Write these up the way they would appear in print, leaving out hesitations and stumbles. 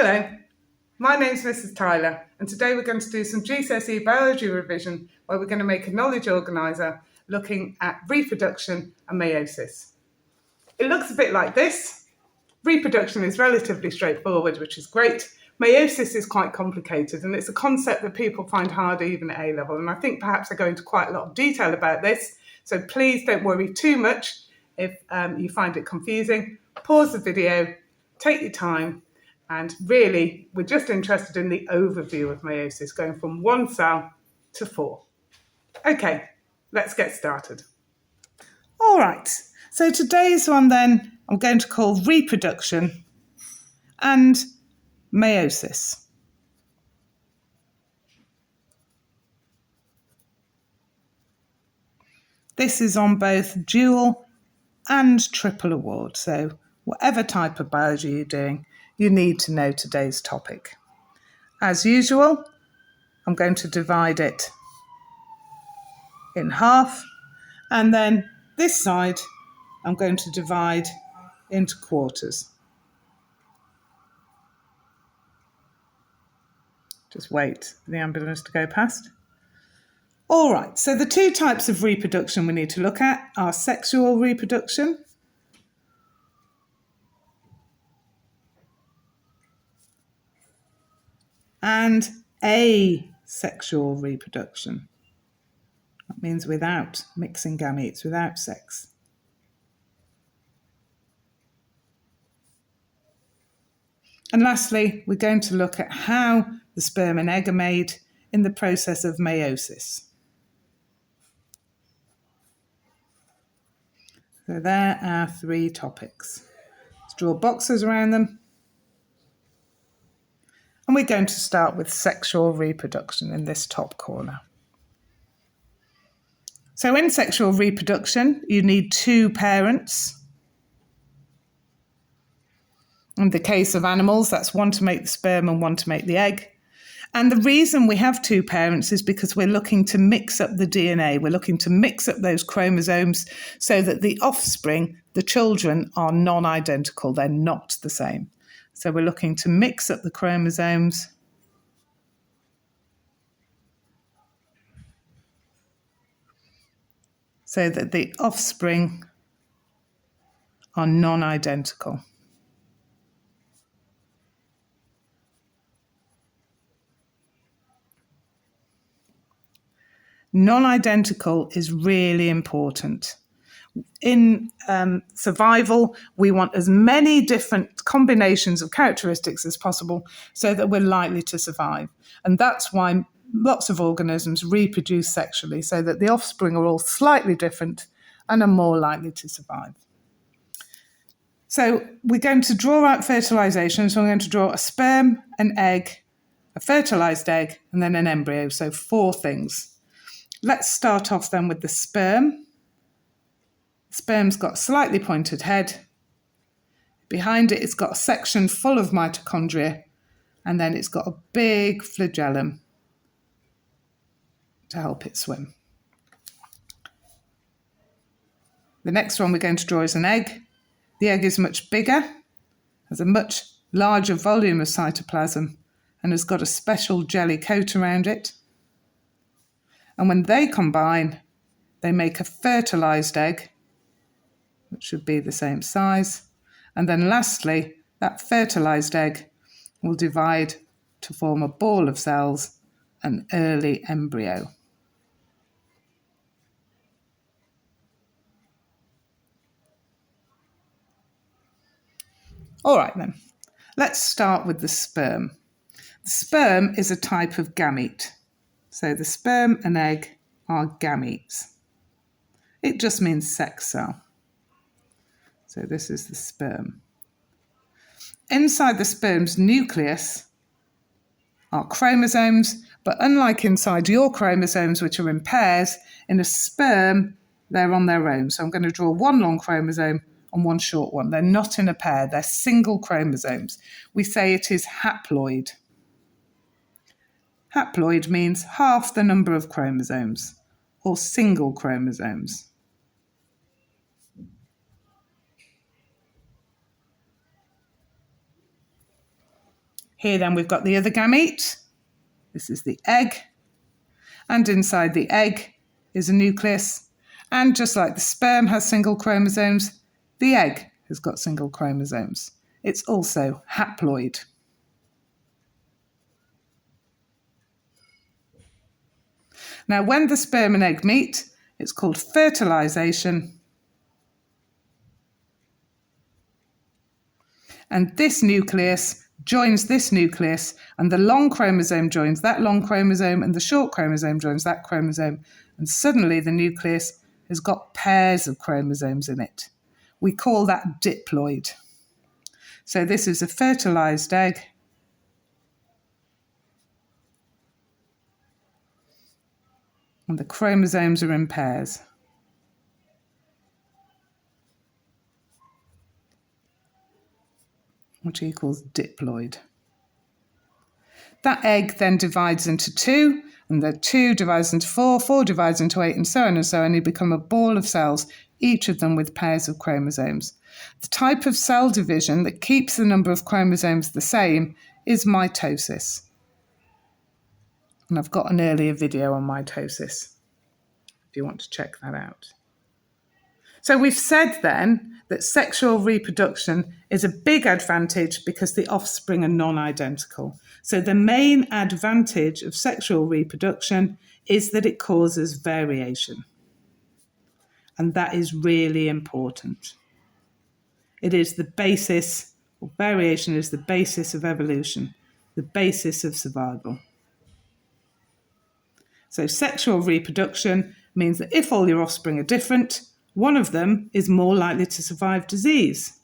Hello, my name's Mrs. Tyler, and today we're going to do some GCSE biology revision where we're going to make a knowledge organiser looking at reproduction and meiosis. It looks a bit like this. Reproduction is relatively straightforward, which is great. Meiosis is quite complicated, and it's a concept that people find hard even at A-level, and I think perhaps I go into quite a lot of detail about this, so please don't worry too much if you find it confusing. Pause the video, take your time, and really, we're just interested in the overview of meiosis, going from 1 cell to 4. Okay, let's get started. All right, so today's one then, I'm going to call reproduction and meiosis. This is on both dual and triple award, so whatever type of biology you're doing, you need to know today's topic. As usual, I'm going to divide it in half, and then this side I'm going to divide into quarters. Just wait for the ambulance to go past. All right, so the two types of reproduction we need to look at are sexual reproduction and asexual reproduction. That means without mixing gametes, without sex. And lastly, we're going to look at how the sperm and egg are made in the process of meiosis. So there are 3 topics. Let's draw boxes around them. And we're going to start with sexual reproduction in this top corner. So in sexual reproduction, you need 2 parents. In the case of animals, that's one to make the sperm and one to make the egg. And the reason we have 2 parents is because we're looking to mix up the DNA. We're looking to mix up those chromosomes so that the offspring, the children, are non-identical. They're not the same. So we're looking to mix up the chromosomes so that the offspring are non-identical. Non-identical is really important. In survival, we want as many different combinations of characteristics as possible so that we're likely to survive. And that's why lots of organisms reproduce sexually, so that the offspring are all slightly different and are more likely to survive. So we're going to draw out fertilization. So we're going to draw a sperm, an egg, a fertilized egg, and then an embryo. So 4 things. Let's start off then with the sperm. Sperm's got a slightly pointed head. Behind it, it's got a section full of mitochondria, and then it's got a big flagellum to help it swim. The next one we're going to draw is an egg. The egg is much bigger, has a much larger volume of cytoplasm, and has got a special jelly coat around it. And when they combine, they make a fertilized egg, which should be the same size. And then lastly, that fertilized egg will divide to form a ball of cells, an early embryo. All right then, let's start with the sperm. The sperm is a type of gamete. So the sperm and egg are gametes. It just means sex cell. So this is the sperm. Inside the sperm's nucleus are chromosomes, but unlike inside your chromosomes, which are in pairs, in a sperm, they're on their own. So I'm going to draw 1 long chromosome and 1 short one. They're not in a pair, they're single chromosomes. We say it is haploid. Haploid means half the number of chromosomes, or single chromosomes. Here then we've got the other gamete. This is the egg. And inside the egg is a nucleus. And just like the sperm has single chromosomes, the egg has got single chromosomes. It's also haploid. Now, when the sperm and egg meet, it's called fertilization. And this nucleus joins this nucleus, and the long chromosome joins that long chromosome, and the short chromosome joins that chromosome. And suddenly the nucleus has got pairs of chromosomes in it. We call that diploid. So this is a fertilized egg. And the chromosomes are in pairs. Which equals diploid. That egg then divides into 2, and the 2 divides into 4, 4 divides into 8, and so on and so on. You become a ball of cells, each of them with pairs of chromosomes. The type of cell division that keeps the number of chromosomes the same is mitosis. And I've got an earlier video on mitosis, if you want to check that out. So we've said then that sexual reproduction is a big advantage because the offspring are non-identical. So the main advantage of sexual reproduction is that it causes variation. And that is really important. It is the basis, or variation is the basis of evolution, the basis of survival. So sexual reproduction means that if all your offspring are different, one of them is more likely to survive disease.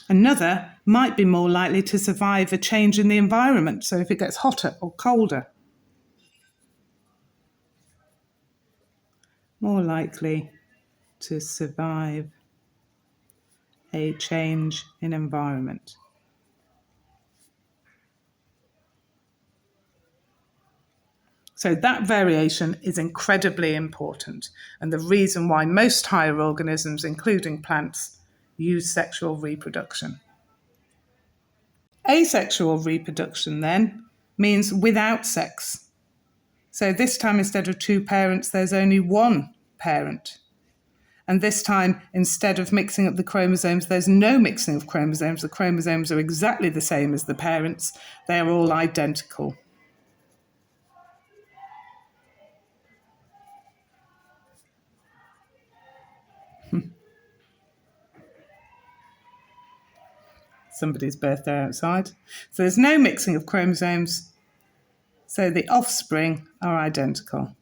Another might be more likely to survive a change in the environment, so if it gets hotter or colder. More likely to survive a change in environment. So that variation is incredibly important, and the reason why most higher organisms, including plants, use sexual reproduction. Asexual reproduction then means without sex. So this time instead of 2 parents, there's only 1 parent. And this time, instead of mixing up the chromosomes, there's no mixing of chromosomes. The chromosomes are exactly the same as the parents. They're all identical. Somebody's birthday outside. So there's no mixing of chromosomes. So the offspring are identical.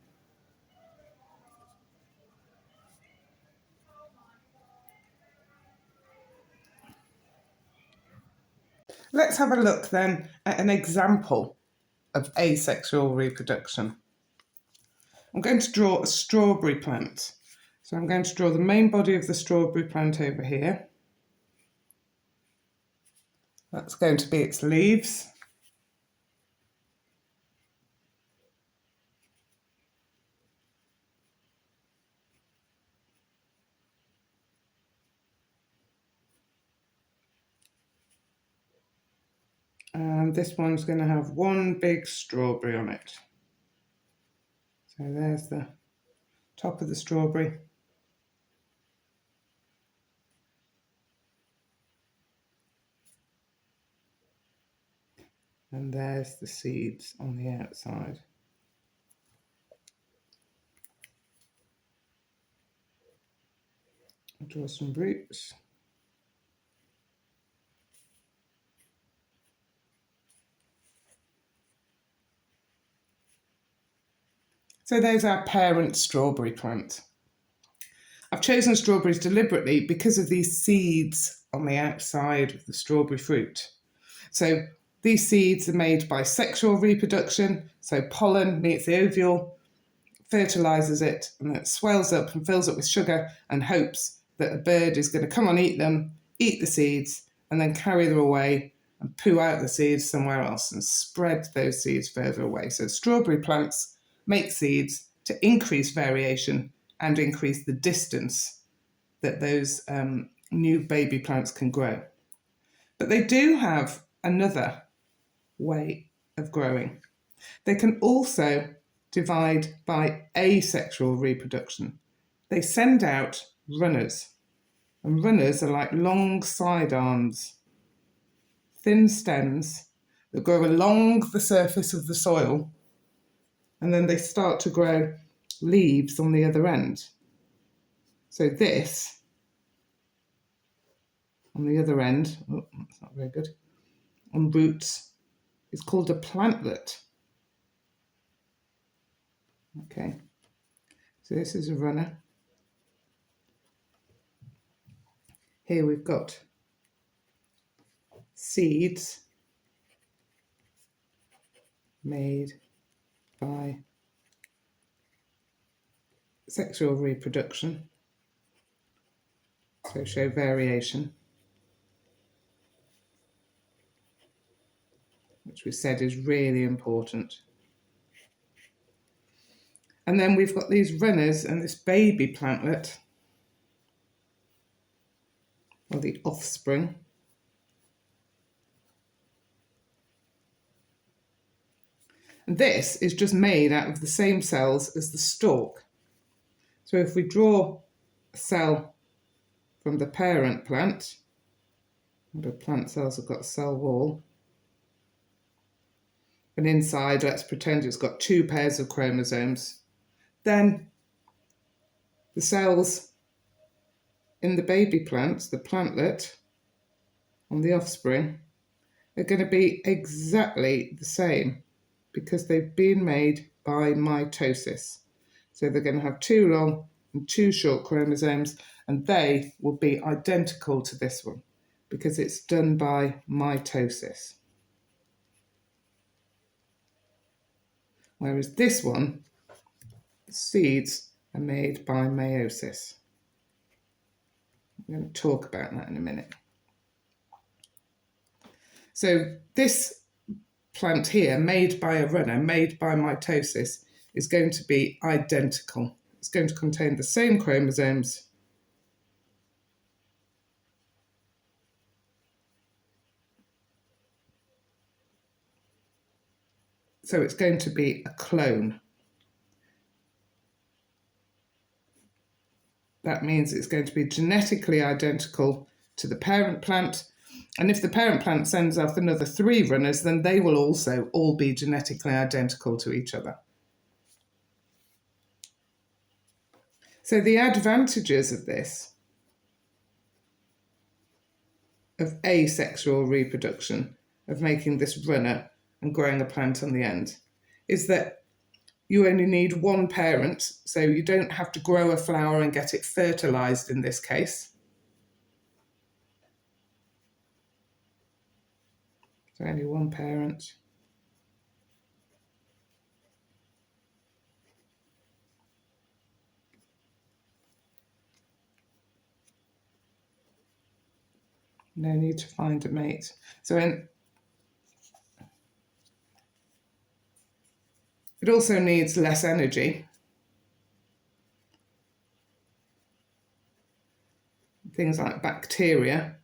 Let's have a look then at an example of asexual reproduction. I'm going to draw a strawberry plant. So I'm going to draw the main body of the strawberry plant over here. That's going to be its leaves. And this one's going to have one big strawberry on it. So there's the top of the strawberry. And there's the seeds on the outside. I'll draw some roots. So there's our parent strawberry plant. I've chosen strawberries deliberately because of these seeds on the outside of the strawberry fruit. So these seeds are made by sexual reproduction. So pollen meets the ovule, fertilizes it, and it swells up and fills up with sugar and hopes that a bird is going to come and eat them, eat the seeds, and then carry them away and poo out the seeds somewhere else and spread those seeds further away. So strawberry plants make seeds to increase variation and increase the distance that those new baby plants can grow. But they do have another way of growing. They can also divide by asexual reproduction. They send out runners, and runners are like long side arms, thin stems that grow along the surface of the soil, and then they start to grow leaves on the other end. So this, on the other end, oh, that's not very good, on roots, is called a plantlet. Okay, so this is a runner. Here we've got seeds made by sexual reproduction, so show variation, which we said is really important. And then we've got these runners and this baby plantlet, or the offspring. And this is just made out of the same cells as the stalk. So if we draw a cell from the parent plant, the plant cells have got a cell wall, and inside, let's pretend it's got 2 pairs of chromosomes, then the cells in the baby plants, the plantlet, on the offspring, are going to be exactly the same because they've been made by mitosis. So they're going to have 2 long and 2 short chromosomes, and they will be identical to this one because it's done by mitosis. Whereas this one, the seeds are made by meiosis. I'm going to talk about that in a minute. So this plant here, made by a runner, made by mitosis, is going to be identical. It's going to contain the same chromosomes. So it's going to be a clone. That means it's going to be genetically identical to the parent plant. And if the parent plant sends off another 3 runners, then they will also all be genetically identical to each other. So the advantages of this, of asexual reproduction, of making this runner and growing a plant on the end, is that you only need 1 parent, so you don't have to grow a flower and get it fertilised in this case. So only 1 parent. No need to find a mate. It also needs less energy. Things like bacteria.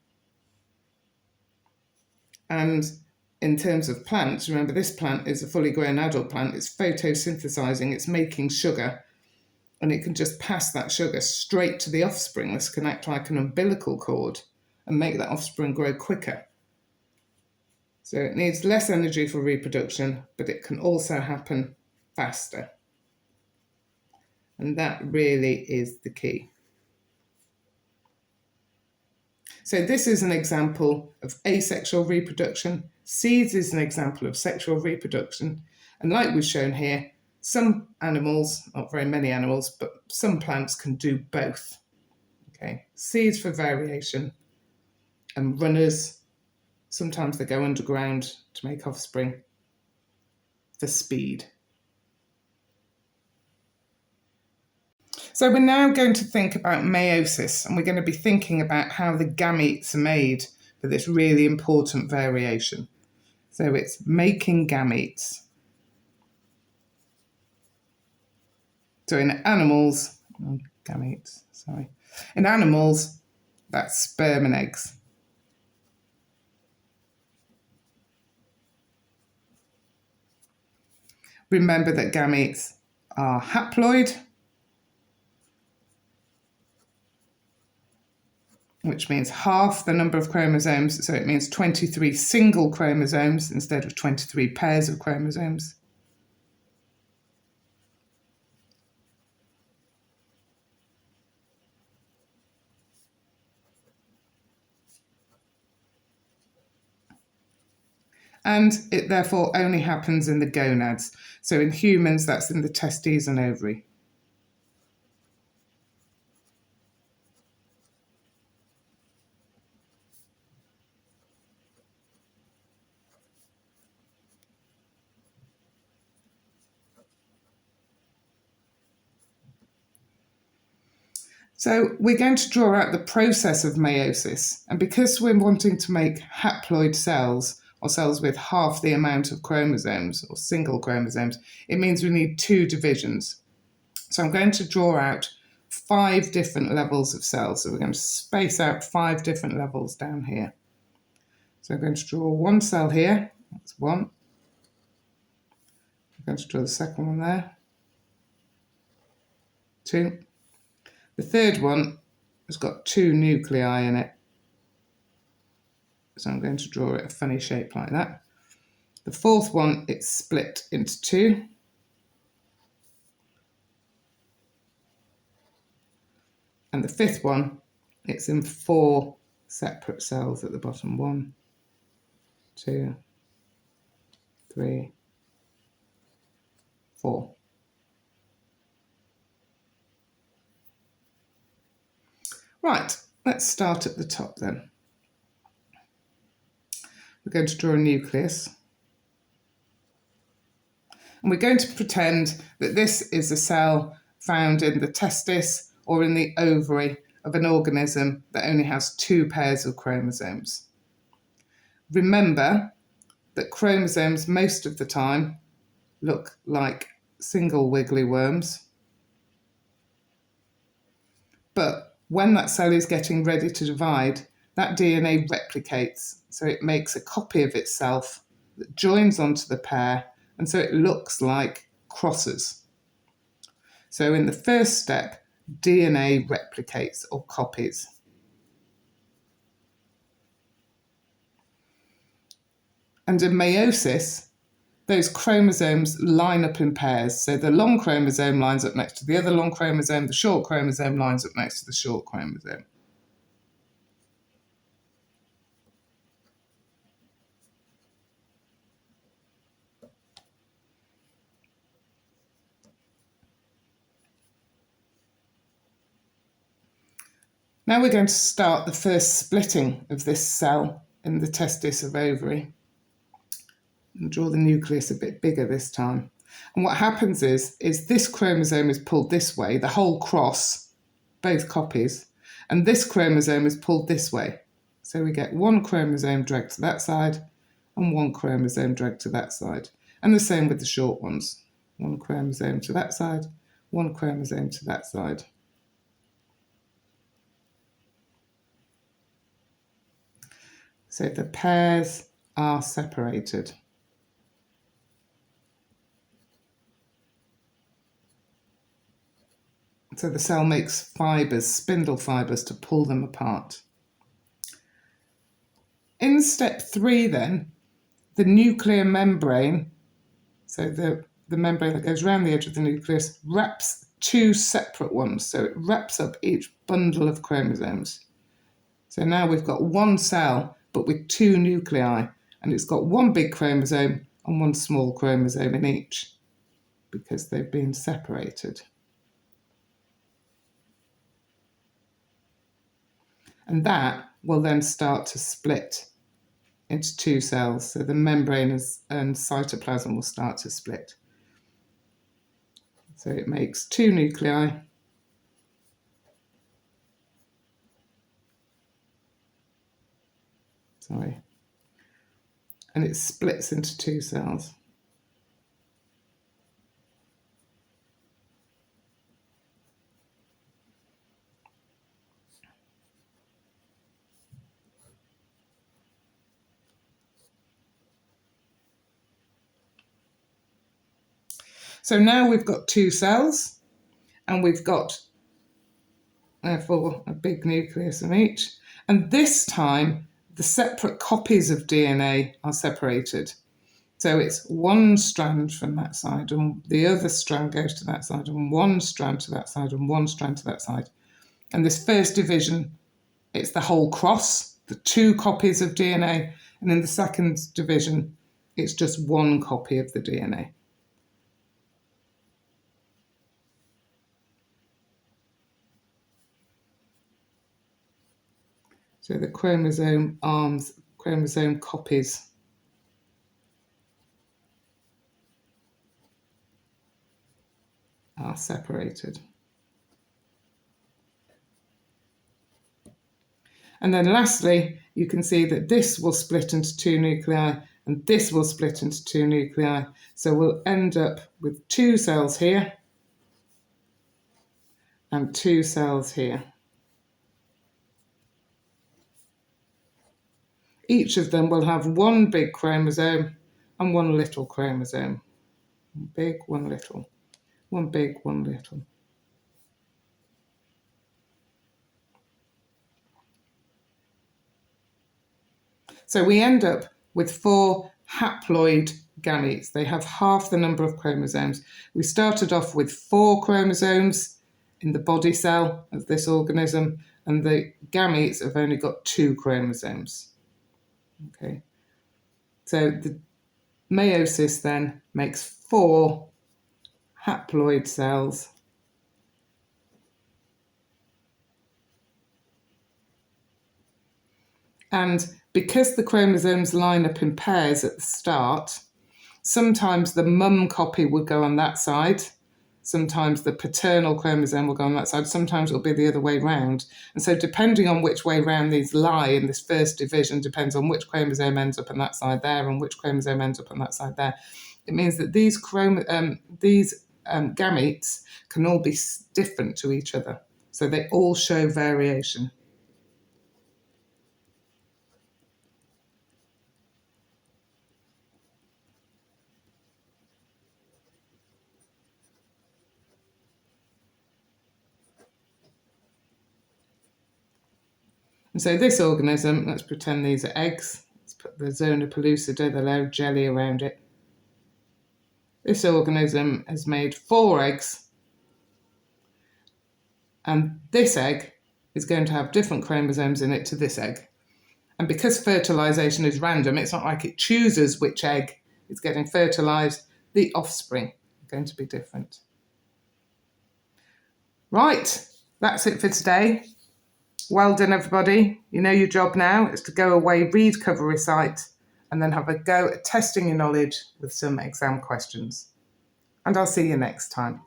And in terms of plants, remember this plant is a fully grown adult plant. It's photosynthesizing, it's making sugar, and it can just pass that sugar straight to the offspring. This can act like an umbilical cord and make that offspring grow quicker. So it needs less energy for reproduction, but it can also happen faster. And that really is the key. So this is an example of asexual reproduction. Seeds is an example of sexual reproduction. And like we've shown here, some animals, not very many animals, but some plants can do both. Okay, seeds for variation and runners, sometimes they go underground to make offspring, for speed. So we're now going to think about meiosis, and we're going to be thinking about how the gametes are made for this really important variation. So it's making gametes. So in animals, Oh, gametes, sorry. In animals, that's sperm and eggs. Remember that gametes are haploid, which means half the number of chromosomes, so it means 23 single chromosomes instead of 23 pairs of chromosomes. And it therefore only happens in the gonads. So in humans, that's in the testes and ovary. So we're going to draw out the process of meiosis. And because we're wanting to make haploid cells, or cells with half the amount of chromosomes, or single chromosomes, it means we need 2 divisions. So I'm going to draw out 5 different levels of cells. So we're going to space out 5 different levels down here. So I'm going to draw one cell here. That's 1. I'm going to draw the second one there. 2. The third one has got 2 nuclei in it. So I'm going to draw it a funny shape like that. The fourth one, it's split into 2. And the fifth one, it's in 4 separate cells at the bottom. 1, 2, 3, 4. Right, let's start at the top then. We're going to draw a nucleus. And we're going to pretend that this is a cell found in the testis or in the ovary of an organism that only has 2 pairs of chromosomes. Remember that chromosomes most of the time look like single wiggly worms. But when that cell is getting ready to divide, that DNA replicates, so it makes a copy of itself that joins onto the pair, and so it looks like crosses. So in the first step, DNA replicates or copies. And in meiosis, those chromosomes line up in pairs. So the long chromosome lines up next to the other long chromosome, the short chromosome lines up next to the short chromosome. Now we're going to start the first splitting of this cell in the testis of ovary. And draw the nucleus a bit bigger this time. And what happens is this chromosome is pulled this way, the whole cross, both copies, and this chromosome is pulled this way. So we get 1 chromosome dragged to that side and 1 chromosome dragged to that side. And the same with the short ones. 1 chromosome to that side, 1 chromosome to that side. So the pairs are separated. So the cell makes fibres, spindle fibres, to pull them apart. In step 3 then, the nuclear membrane, so the membrane that goes around the edge of the nucleus, wraps 2 separate ones. So it wraps up each bundle of chromosomes. So now we've got 1 cell, but with 2 nuclei, and it's got 1 big chromosome and 1 small chromosome in each, because they've been separated. And that will then start to split into 2 cells. So the membrane and cytoplasm will start to split. So it makes 2 nuclei. Sorry. And it splits into 2 cells. So now we've got 2 cells, and we've got, therefore, a big nucleus in each. And this time, the separate copies of DNA are separated. So it's one strand from that side, and the other strand goes to that side, and one strand to that side, and one strand to that side. And this first division, it's the whole cross, the 2 copies of DNA. And in the second division, it's just one copy of the DNA. So the chromosome arms, chromosome copies are separated. And then lastly, you can see that this will split into 2 nuclei and this will split into 2 nuclei. So we'll end up with 2 cells here and 2 cells here. Each of them will have one big chromosome and one little chromosome. One big, one little. One big, one little. So we end up with 4 haploid gametes. They have half the number of chromosomes. We started off with 4 chromosomes in the body cell of this organism, and the gametes have only got 2 chromosomes. Okay. So the meiosis then makes 4 haploid cells. And because the chromosomes line up in pairs at the start, sometimes the mum copy will go on that side, sometimes the paternal chromosome will go on that side, sometimes it'll be the other way round. And so depending on which way round these lie in this first division, depends on which chromosome ends up on that side there and which chromosome ends up on that side there. It means that these gametes can all be different to each other. So they all show variation. And so this organism, let's pretend these are eggs. Let's put the zona pellucida, the low jelly around it. This organism has made 4 eggs. And this egg is going to have different chromosomes in it to this egg. And because fertilisation is random, it's not like it chooses which egg is getting fertilised. The offspring are going to be different. Right, that's it for today. Well done, everybody. You know your job now is to go away, read, cover, recite, and then have a go at testing your knowledge with some exam questions. And I'll see you next time.